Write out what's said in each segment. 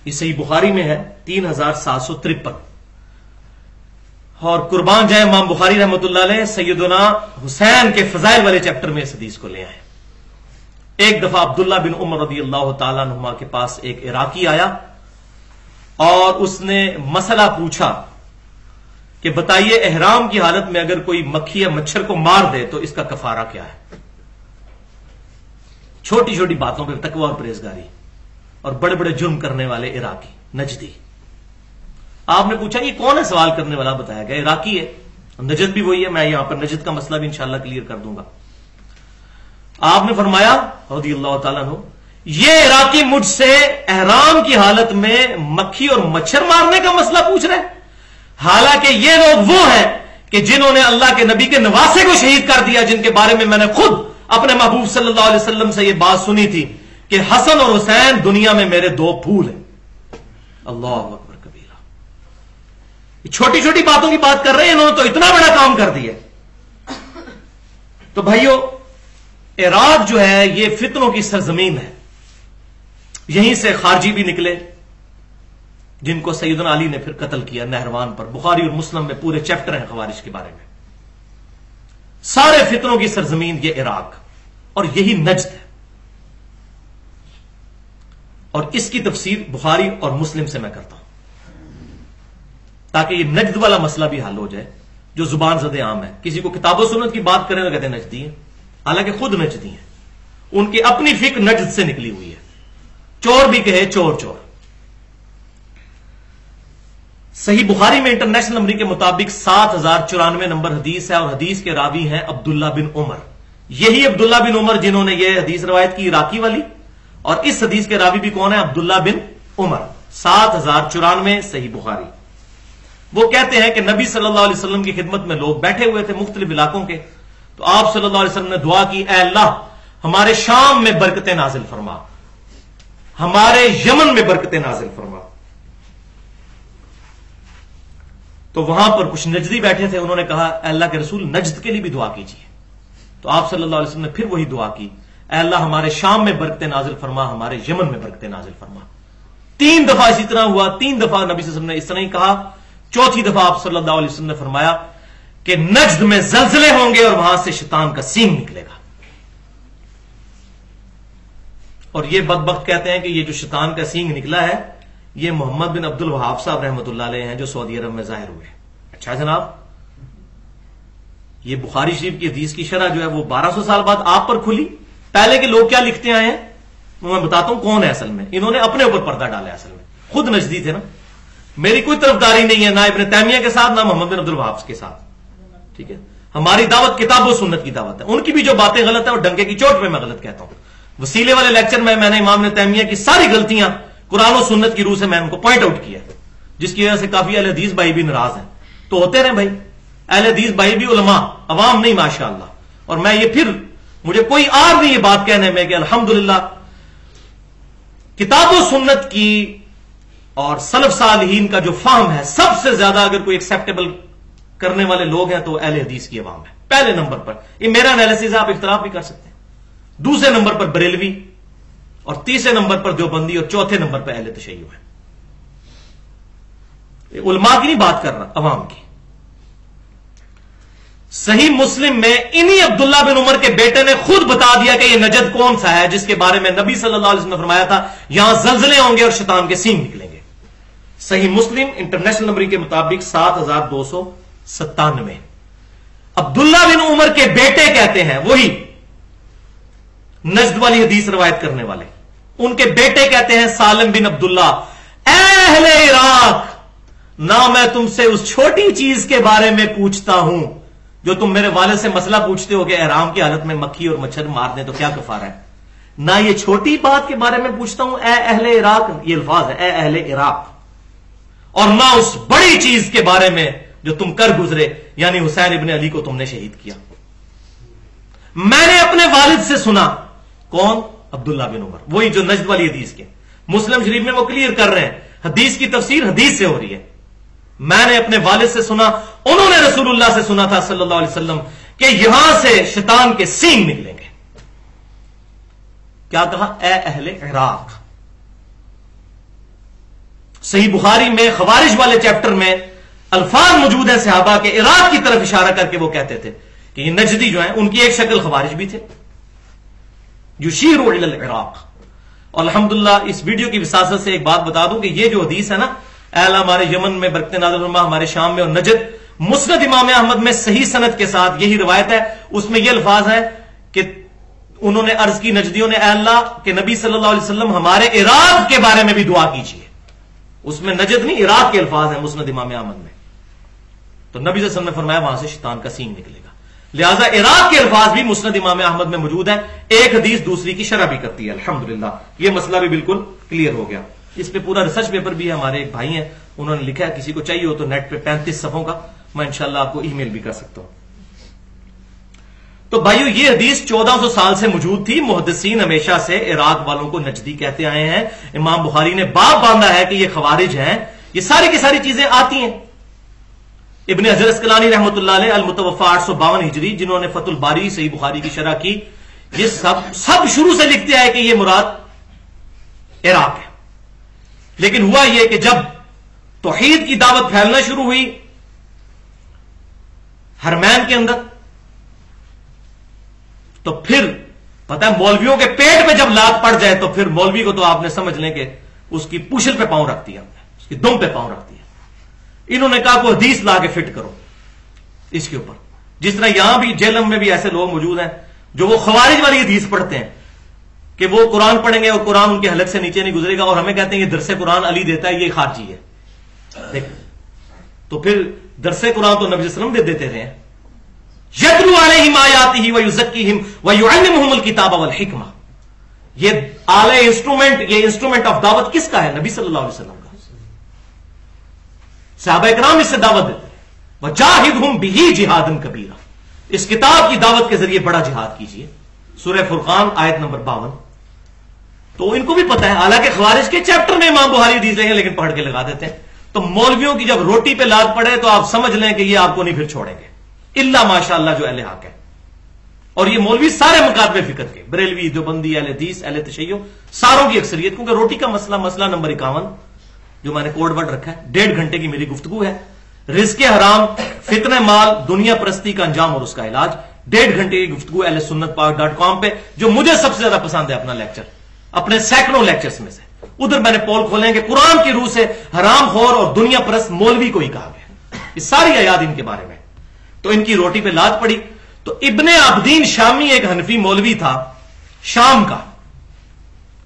یہ صحیح بخاری میں ہے 3753. اور قربان جائے امام بخاری رحمۃ اللہ علیہ سیدنا حسین کے فضائل والے چیپٹر میں اس حدیث کو لے آئے. ایک دفعہ عبداللہ بن عمر رضی اللہ تعالیٰ عنہما کے پاس ایک عراقی آیا اور اس نے مسئلہ پوچھا کہ بتائیے احرام کی حالت میں اگر کوئی مکھی یا مچھر کو مار دے تو اس کا کفارہ کیا ہے. چھوٹی چھوٹی باتوں پہ تقوی اور پرہیزگاری اور بڑے بڑے جرم کرنے والے عراقی نجدی. آپ نے پوچھا یہ کون ہے سوال کرنے والا؟ بتایا گیا عراقی ہے، نجد بھی وہی ہے. میں یہاں پر نجد کا مسئلہ بھی انشاءاللہ کلیئر کر دوں گا. آپ نے فرمایا رضی اللہ تعالیٰ عنہ یہ عراقی مجھ سے احرام کی حالت میں مکھی اور مچھر مارنے کا مسئلہ پوچھ رہے ہیں، حالانکہ یہ لوگ وہ ہیں کہ جنہوں نے اللہ کے نبی کے نواسے کو شہید کر دیا، جن کے بارے میں میں نے خود اپنے محبوب صلی اللہ علیہ وسلم سے یہ بات سنی تھی کہ حسن اور حسین دنیا میں میرے دو پھول ہیں. اللہ اکبر کبیرہ. یہ چھوٹی چھوٹی باتوں کی بات کر رہے ہیں، انہوں نے تو اتنا بڑا کام کر دیا. تو بھائیو عراق جو ہے یہ فتنوں کی سرزمین ہے. یہیں سے خارجی بھی نکلے جن کو سیدنا علی نے پھر قتل کیا نہروان پر. بخاری اور مسلم میں پورے چیپٹر ہیں خوارج کے بارے میں. سارے فتنوں کی سرزمین یہ عراق اور یہی نجد ہے. اور اس کی تفسیر بخاری اور مسلم سے میں کرتا ہوں تاکہ یہ نجد والا مسئلہ بھی حل ہو جائے جو زبان زد عام ہے. کسی کو کتاب و سنت کی بات کریں تو کہتے ہیں نجدی ہیں، حالانکہ خود نجدی ہیں. ان کی اپنی فکر نجد سے نکلی ہوئی ہے. چور بھی کہے چور چور. صحیح بخاری میں انٹرنیشنل نمبر کے مطابق 7094 نمبر حدیث ہے اور حدیث کے راوی ہیں عبداللہ بن عمر. یہی عبداللہ بن عمر جنہوں نے یہ حدیث روایت کی عراقی والی، اور اس حدیث کے راوی بھی کون ہے؟ عبداللہ بن عمر. 7094 صحیح بخاری. وہ کہتے ہیں کہ نبی صلی اللہ علیہ وسلم کی خدمت میں لوگ بیٹھے ہوئے تھے مختلف علاقوں کے. تو آپ صلی اللہ علیہ وسلم نے دعا کی اے اللہ ہمارے شام میں برکتیں نازل فرما، ہمارے یمن میں برکتیں نازل فرما. تو وہاں پر کچھ نجدی بیٹھے تھے، انہوں نے کہا اے اللہ کے رسول نجد کے لیے بھی دعا کیجیے. تو آپ صلی اللہ علیہ وسلم نے پھر وہی دعا کی اے اللہ ہمارے شام میں برکتیں نازل فرما، ہمارے یمن میں برکتیں نازل فرما. 3 دفعہ اسی طرح ہوا. 3 دفعہ نبی صلی اللہ علیہ وسلم نے اس طرح ہی کہا. چوتھی دفعہ آپ صلی اللہ علیہ وسلم نے فرمایا کہ نجد میں زلزلے ہوں گے اور وہاں سے شیطان کا سینگ نکلے گا. اور یہ بدبخت کہتے ہیں کہ یہ جو شیطان کا سینگ نکلا ہے یہ محمد بن عبد الوہاب صاحب رحمۃ اللہ علیہ ہیں جو سعودی عرب میں ظاہر ہوئے. اچھا جناب، یہ بخاری شریف کی حدیث کی شرح جو ہے وہ 1200 سال بعد آپ پر کھلی. پہلے کے لوگ کیا لکھتے آئے ہیں میں بتاتا ہوں کون ہے اصل میں. انہوں نے اپنے اوپر پردہ ڈالا ہے. اصل میں خود نجدی تھے نا. میری کوئی طرفداری نہیں ہے نہ ابن تیمیہ کے ساتھ نہ محمد بن عبد الوہاب کے ساتھ. ٹھیک ہے، ہماری دعوت کتاب و سنت کی دعوت ہے. ان کی بھی جو باتیں غلط ہیں وہ ڈنکے کی چوٹ پہ میں غلط کہتا ہوں. وسیلے والے لیکچر میں نے امام ابن تیمیہ کی ساری غلطیاں قرآن و سنت کی روح سے میں ان کو پوائنٹ آؤٹ کیا، جس کی وجہ سے کافی اہل حدیث بھائی بھی ناراض ہیں. تو ہوتے رہے بھائی، اہل حدیث بھائی بھی علماء، عوام نہیں ماشاءاللہ. اور میں یہ پھر مجھے کوئی آر نہیں یہ بات کہنے میں کہ الحمدللہ کتاب و سنت کی اور سلف صالحین کا جو فہم ہے سب سے زیادہ اگر کوئی ایکسیپٹیبل کرنے والے لوگ ہیں تو اہل حدیث کی عوام ہے. پہلے نمبر پر یہ میرا انالیسس ہے، آپ اختلاف بھی کر سکتے ہیں. دوسرے نمبر پر بریلوی اور تیسرے نمبر پر دیوبندی اور چوتھے نمبر پر اہل تشیع ہے. علماء کی نہیں بات کر رہا، عوام کی. صحیح مسلم میں انہی عبداللہ بن عمر کے بیٹے نے خود بتا دیا کہ یہ نجد کون سا ہے جس کے بارے میں نبی صلی اللہ علیہ وسلم نے فرمایا تھا یہاں زلزلے ہوں گے اور شیطان کے سینگ نکلیں گے. صحیح مسلم انٹرنیشنل نمبر کے مطابق 7297. عبداللہ بن عمر کے بیٹے کہتے ہیں، وہی نجد والی حدیث روایت کرنے والے، ان کے بیٹے کہتے ہیں سالم بن عبداللہ اے اہل عراق، نہ میں تم سے اس چھوٹی چیز کے بارے میں پوچھتا ہوں جو تم میرے والد سے مسئلہ پوچھتے ہو کہ احرام کی حالت میں مکھی اور مچھر مار دیں تو کیا کفارہ ہے، نہ یہ چھوٹی بات کے بارے میں پوچھتا ہوں اے اہل عراق، یہ الفاظ ہے اے اہل عراق، اور نہ اس بڑی چیز کے بارے میں جو تم کر گزرے یعنی حسین ابن علی کو تم نے شہید کیا. میں نے اپنے والد سے سنا. کون؟ عبداللہ بن عمر، وہی جو نجد والی حدیث کے. مسلم شریف میں وہ کلیئر کر رہے ہیں حدیث کی تفسیر حدیث سے ہو رہی ہے. میں نے اپنے والد سے سنا، انہوں نے رسول اللہ سے سنا تھا صلی اللہ علیہ وسلم کہ یہاں سے شیطان کے سینگ نکلیں گے. کیا کہا؟ اے اہل عراق. صحیح بخاری میں خوارج والے چیپٹر میں الفاظ موجود ہیں صحابہ کے عراق کی طرف اشارہ کر کے وہ کہتے تھے کہ یہ نجدی جو ہیں ان کی ایک شکل خوارج بھی تھے، یشیروا الی العراق. اور الحمدللہ اس ویڈیو کی وساطت سے ایک بات بتا دوں کہ یہ جو حدیث ہے نا، اے اللہ ہمارے یمن میں برکت نازل فرما، ہمارے شام میں اور نجد، مسند امام احمد میں صحیح سند کے ساتھ یہی روایت ہے. اس میں یہ الفاظ ہے کہ انہوں نے عرض کی نجدیوں نے، اے اللہ کہ نبی صلی اللہ علیہ وسلم ہمارے عراق کے بارے میں بھی دعا کیجیے. اس میں نجد نہیں، عراق کے الفاظ ہیں مسند امام احمد میں. تو نبی صلی اللہ علیہ وسلم نے فرمایا وہاں سے شیطان کا سینگ نکلے گا. لہذا عراق کے الفاظ بھی مسند امام احمد میں موجود ہیں. ایک حدیث دوسری کی شرح بھی کرتی ہے. الحمدللہ یہ مسئلہ بھی بالکل کلیئر ہو گیا. اس پہ پورا ریسرچ پیپر بھی ہے، ہمارے ایک بھائی ہیں انہوں نے لکھا ہے، کسی کو چاہیے ہو تو نیٹ پہ 35 صفحوں کا میں انشاءاللہ آپ کو ای میل بھی کر سکتا ہوں. تو بھائیو یہ حدیث 1400 سال سے موجود تھی. محدثین ہمیشہ سے عراق والوں کو نجدی کہتے آئے ہیں. امام بخاری نے باب باندھا ہے کہ یہ خوارج ہیں. یہ ساری کی ساری چیزیں آتی ہیں. ابن حجر اسقلانی رحمۃ اللہ علیہ المتوفا 852 ہجری، جنہوں نے فتح الباری صحیح بخاری کی شرح کی، یہ سب شروع سے لکھتے ہیں کہ یہ مراد عراق ہے. لیکن ہوا یہ کہ جب توحید کی دعوت پھیلنا شروع ہوئی حرمین کے اندر، تو پھر پتہ ہے مولویوں کے پیٹ میں جب لات پڑ جائے تو پھر مولوی کو تو آپ نے سمجھ لیں کہ اس کی پوچھل پہ پاؤں رکھتی ہے، اس کی دم پہ پاؤں رکھتی ہے. انہوں نے کہا کوئی حدیث لا کے فٹ کرو اس کے اوپر. جس طرح یہاں بھی جیلم میں بھی ایسے لوگ موجود ہیں جو وہ خوارج والی حدیث پڑھتے ہیں کہ وہ قرآن پڑھیں گے اور قرآن ان کے حلق سے نیچے نہیں گزرے گا، اور ہمیں کہتے ہیں یہ درس قرآن علی دیتا ہے، یہ خارجی ہے. دیکھ تو پھر درس قرآن تو نبی صلی اللہ علیہ وسلم دیتے رہے ہیں. یتلو علیہم آیاتہ ویزکیہم ویعلمہم الکتاب والحکمہ. یہ آلہ انسٹرومنٹ، یہ انسٹرومنٹ آف دعوت کس کا ہے؟ نبی صلی اللہ علیہ وسلم کا. صحابہ اکرام اس سے دعوت دیتے ہیں. وجاہدہم بہ جہادا کبیرا. اس کتاب کی دعوت کے ذریعے بڑا جہاد کیجیے. سورہ فرقان آیت نمبر 52. تو ان کو بھی پتا ہے، حالانکہ خوارج کے چیپٹر میں امام بخاری حدیث لیں گے لیکن پڑھ کے لگا دیتے ہیں. تو مولویوں کی جب روٹی پہ لاد پڑے تو آپ سمجھ لیں کہ یہ آپ کو نہیں پھر چھوڑیں گے، الا ماشاء اللہ جو اہل حق ہے. اور یہ مولوی سارے مکاتب فکر کے، بریلوی، دیوبندی، اہل حدیث، اہل تشیع، ساروں کی اکثریت. کیونکہ روٹی کا مسئلہ نمبر 51 جو میں نے کوڈ ورڈ رکھا ہے، 1.5 گھنٹے کی میری گفتگو ہے. رزق حرام، فتنہ مال، دنیا پرستی کا انجام اور اس کا علاج. 1.5 گھنٹے کی گفتگو اہل سنت پاک.com پہ، جو مجھے سب سے زیادہ پسند ہے اپنا لیکچر، اپنے سینکڑوں لیکچرز میں سے. ادھر میں نے پول کھولے کہ قرآن کی روح سے حرام خور اور دنیا پرست مولوی کو ہی کہا گیا. یہ ساری آیات ان کے بارے میں. تو ان کی روٹی پہ لات پڑی. تو ابن عابدین شامی ایک حنفی مولوی تھا شام کا.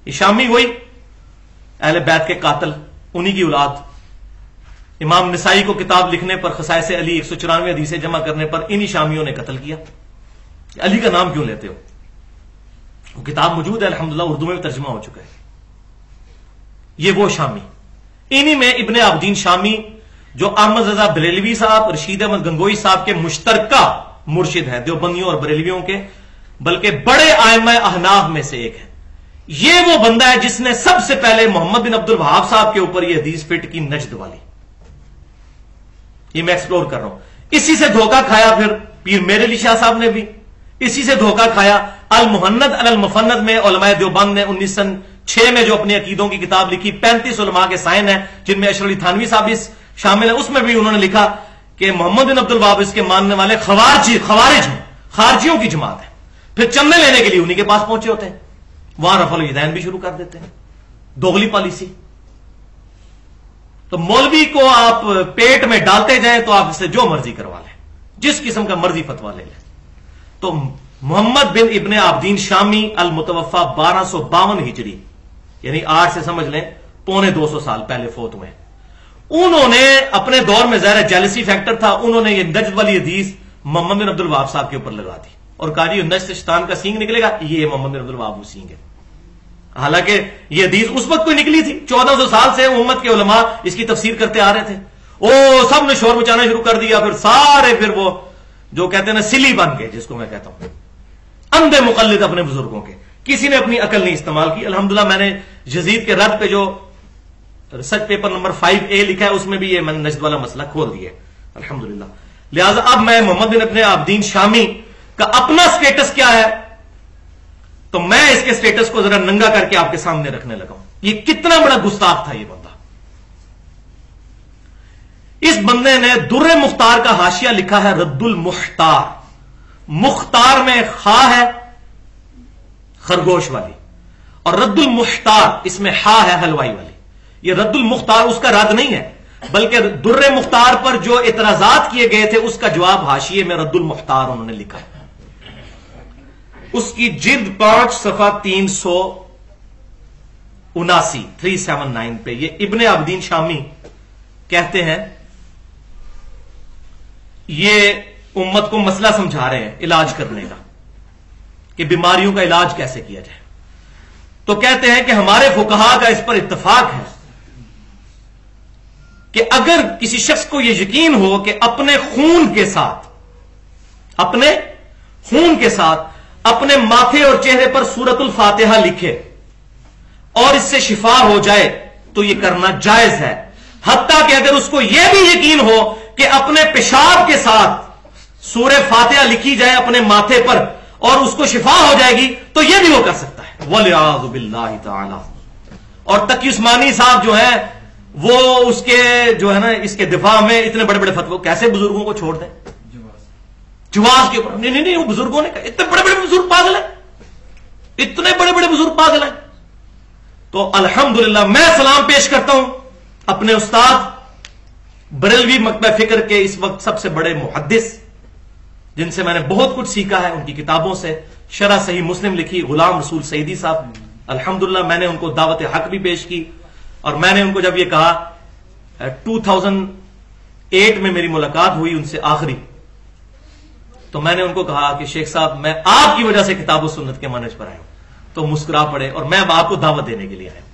یہ شامی وہی اہل بیت کے قاتل، انہی کی اولاد. امام نسائی کو کتاب لکھنے پر، خصائص علی 194 حدیثیں جمع کرنے پر انہی شامیوں نے قتل کیا. علی کا نام کیوں لیتے ہو؟ وہ کتاب موجود ہے الحمدللہ، اردو میں بھی ترجمہ ہو چکا ہے. یہ وہ شامی، انہی میں ابن عابدین شامی جو احمد رضا بریلوی صاحب، رشید احمد گنگوئی صاحب کے مشترکہ مرشد ہیں، دیوبندیوں اور بریلویوں کے، بلکہ بڑے ائمہ احناف میں سے ایک ہے. یہ وہ بندہ ہے جس نے سب سے پہلے محمد بن عبد الوہاب صاحب کے اوپر یہ حدیث فٹ کی، نجد والی. یہ میں ایکسپلور کر رہا ہوں. اسی سے دھوکہ کھایا پھر پیر میرے علی شاہ صاحب نے بھی، اسی سے دھوکہ کھایا. المحند علی المفند میں علماء دیوبند نے 1906 میں جو اپنی عقیدوں کی کتاب لکھی، 35 علماء کے سائن ہیں جن میں اشرف علی تھانوی صاحب بھی شامل ہیں. اس میں بھی انہوں نے لکھا کہ محمد بن عبد الوہاب اس کے ماننے والے خوارج ہیں، خارجیوں کی جماعت ہے. پھر چندے لینے کے لیے انہی کے پاس پہنچے ہوتے ہیں، وہاں رفع الیدین بھی شروع کر دیتے ہیں. دوغلی پالیسی. تو مولوی کو آپ پیٹ میں ڈالتے جائیں تو آپ اس سے جو مرضی کروا لیں، جس قسم کا مرضی فتوا لے لیں. تو محمد بن ابن عابدین شامی المتوفا 1252 ہجری، یعنی آج سے سمجھ لیں 225 سال پہلے فوت ہوئے. انہوں نے اپنے دور میں ظاہر جیلسی فیکٹر تھا، انہوں نے یہ نجد والی حدیث محمد بن عبد الوہاب صاحب کے اوپر لگا دی اور کہا جی نجد سے شیطان کا سینگ نکلے گا، یہ محمد بن عبد الوہاب وہ سینگ ہے. حالانکہ یہ حدیث اس وقت کوئی نکلی تھی، 1400 سال سے امت کے علماء اس کی تفسیر کرتے آ رہے تھے. سب نے شور مچانا شروع کر دیا. پھر سارے پھر وہ جو کہتے ہیں نا سلی بن گئے، جس کو میں کہتا ہوں اندھے مقلد اپنے بزرگوں کے. کسی نے اپنی عقل نہیں استعمال کی. الحمدللہ میں نے یزید کے رد پہ جو ریسرچ پیپر نمبر 5A لکھا ہے اس میں بھی یہ میں نے نجد والا مسئلہ کھول دیا الحمدللہ. لہذا اب میں محمد بن ابن عابدین شامی کا اپنا سٹیٹس کیا ہے تو میں اس کے سٹیٹس کو ذرا ننگا کر کے آپ کے سامنے رکھنے لگا ہوں. یہ کتنا بڑا گستاخ تھا یہ بندہ. اس بندے نے در مختار کا حاشیہ لکھا ہے رد المختار. مختار میں خا ہے خرگوش والی, اور رد المختار اس میں ہا ہے حلوائی والی. یہ رد المختار اس کا رد نہیں ہے, بلکہ در مختار پر جو اعتراضات کیے گئے تھے اس کا جواب حاشیے میں رد المختار انہوں نے لکھا ہے. اس کی جلد 5 صفحہ 379 پہ یہ ابن عابدین شامی کہتے ہیں, یہ امت کو مسئلہ سمجھا رہے ہیں علاج کرنے کا, کہ بیماریوں کا علاج کیسے کیا جائے. تو کہتے ہیں کہ ہمارے فقہا کا اس پر اتفاق ہے کہ اگر کسی شخص کو یہ یقین ہو کہ اپنے خون کے ساتھ اپنے ماتھے اور چہرے پر سورۃ الفاتحہ لکھے اور اس سے شفا ہو جائے تو یہ کرنا جائز ہے. حتیٰ کہ اگر اس کو یہ بھی یقین ہو کہ اپنے پیشاب کے ساتھ سورہ فاتحہ لکھی جائے اپنے ماتھے پر اور اس کو شفا ہو جائے گی تو یہ بھی وہ کر سکتا ہے. وَلِعَاذُ بِاللَّهِ تَعَالَى. اور تقی عثمانی صاحب جو ہیں وہ اس کے جو ہے نا اس کے دفاع میں اتنے بڑے بڑے فتوے, کیسے بزرگوں کو چھوڑ دیں جواز کے اوپر. نہیں وہ بزرگوں نے کہا اتنے بڑے بڑے بزرگ پاگل ہیں, اتنے بڑے بڑے بزرگ پاگل ہیں. تو الحمدللہ میں سلام پیش کرتا ہوں اپنے استاد بریلوی مکتبہ فکر کے اس وقت سب سے بڑے محدث, جن سے میں نے بہت کچھ سیکھا ہے, ان کی کتابوں سے. شرح صحیح مسلم لکھی غلام رسول سعیدی صاحب, الحمدللہ میں نے ان کو دعوت حق بھی پیش کی. اور میں نے ان کو جب یہ کہا 2008 میں میری ملاقات ہوئی ان سے آخری, تو میں نے ان کو کہا کہ شیخ صاحب میں آپ کی وجہ سے کتاب و سنت کے منہج پر آیا ہوں. تو مسکرا پڑے اور میں آپ کو دعوت دینے کے لیے آیا ہوں.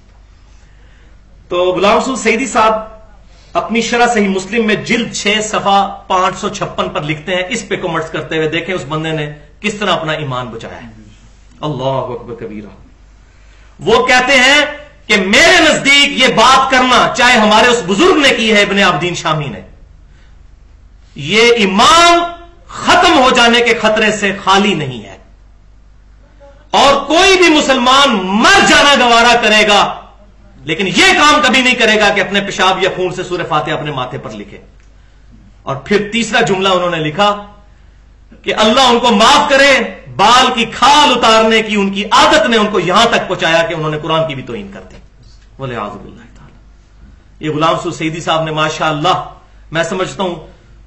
تو غلام رسول سعیدی صاحب اپنی شرح صحیح مسلم میں جلد 6 صفحہ 556 پر لکھتے ہیں, اس پہ کمنٹس کرتے ہوئے دیکھیں اس بندے نے کس طرح اپنا ایمان بچایا ہے. اللہ اکبر کبیرہ. وہ کہتے ہیں کہ میرے نزدیک یہ بات کرنا, چاہے ہمارے اس بزرگ نے کی ہے ابن عابدین شامی نے, یہ ایمان ختم ہو جانے کے خطرے سے خالی نہیں ہے. اور کوئی بھی مسلمان مر جانا گوارا کرے گا, لیکن یہ کام کبھی نہیں کرے گا کہ اپنے پیشاب یا خون سے سورہ فاتحہ اپنے ماتھے پر لکھے. اور پھر تیسرا جملہ انہوں نے لکھا کہ اللہ ان کو معاف کرے, بال کی کھال اتارنے کی ان کی عادت نے ان کو یہاں تک پہنچایا کہ انہوں نے قرآن کی بھی توہین کر دی. وَلِعَاذُ بِاللَّهِ تعالی. یہ غلام رسول سعیدی صاحب نے ماشاءاللہ میں سمجھتا ہوں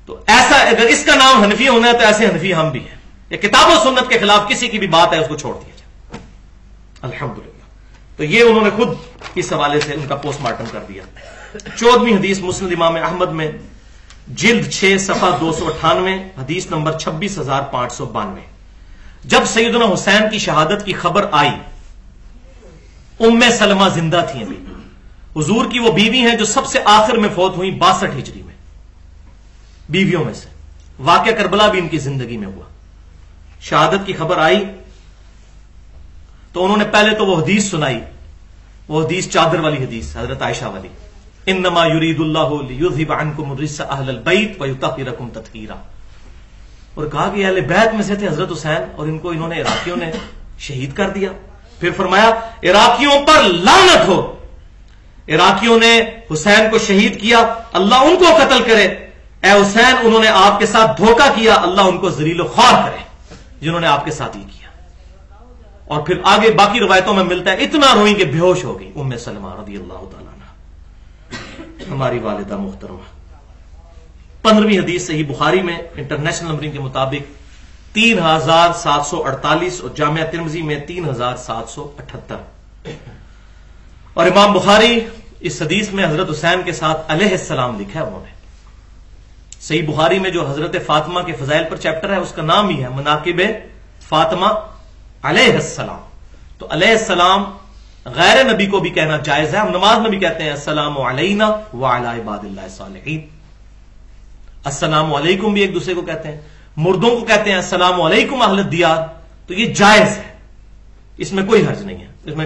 تو ایسا, اگر اس کا نام حنفی ہونا ہے تو ایسے حنفی ہم بھی ہیں. یہ کتاب و سنت کے خلاف کسی کی بھی بات ہے اس کو چھوڑ دیا جائے الحمدللہ. تو یہ انہوں نے خود اس حوالے سے ان کا پوسٹ مارٹم کر دیا. 14ویں حدیث مسند امام احمد میں جلد 6 صفحہ 298 حدیث نمبر 26592. جب سیدنا حسین کی شہادت کی خبر آئی, ام سلمہ زندہ تھی ابھی, حضور کی وہ بیوی ہیں جو سب سے آخر میں فوت ہوئی 62 ہجری میں بیویوں میں سے. واقعہ کربلا بھی ان کی زندگی میں ہوا. شہادت کی خبر آئی تو انہوں نے پہلے تو وہ حدیث سنائی, وہ حدیث چادر والی حدیث حضرت عائشہ والی, انما یرید اللہ لیذھب عنکم الرجس اہل البیت ویطہرکم تطہیرا. اور کہا کہ اہل بیت میں سے تھے حضرت حسین اور ان کو انہوں نے عراقیوں نے شہید کر دیا. پھر فرمایا عراقیوں پر لعنت ہو, عراقیوں نے حسین کو شہید کیا, اللہ ان کو قتل کرے. اے حسین انہوں نے آپ کے ساتھ دھوکہ کیا, اللہ ان کو ذلیل و خوار کرے جنہوں نے آپ کے ساتھ یہ کیا. اور پھر آگے باقی روایتوں میں ملتا ہے اتنا روئی کہ بے ہوش ہو گئی ام سلمہ رضی اللہ تعالیٰ عنہ, ہماری والدہ محترمہ. 15ویں حدیث صحیح بخاری میں انٹرنیشنل نمبرنگ کے مطابق 3748 اور جامعہ ترمذی میں 3778. اور امام بخاری اس حدیث میں حضرت حسین کے ساتھ علیہ السلام لکھا ہے انہوں نے. صحیح بخاری میں جو حضرت فاطمہ کے فضائل پر چیپٹر ہے اس کا نام ہی ہے مناقب فاطمہ علیہ السلام. تو علیہ السلام غیر نبی کو بھی کہنا جائز ہے. ہم نماز میں بھی کہتے ہیں السلام علینا وعلی عباد اللہ الصالحین. السلام علیکم بھی ایک دوسرے کو کہتے ہیں. مردوں کو کہتے ہیں السلام علیکم اہل الدیار. تو یہ جائز ہے, اس میں کوئی حرج نہیں ہے. اس میں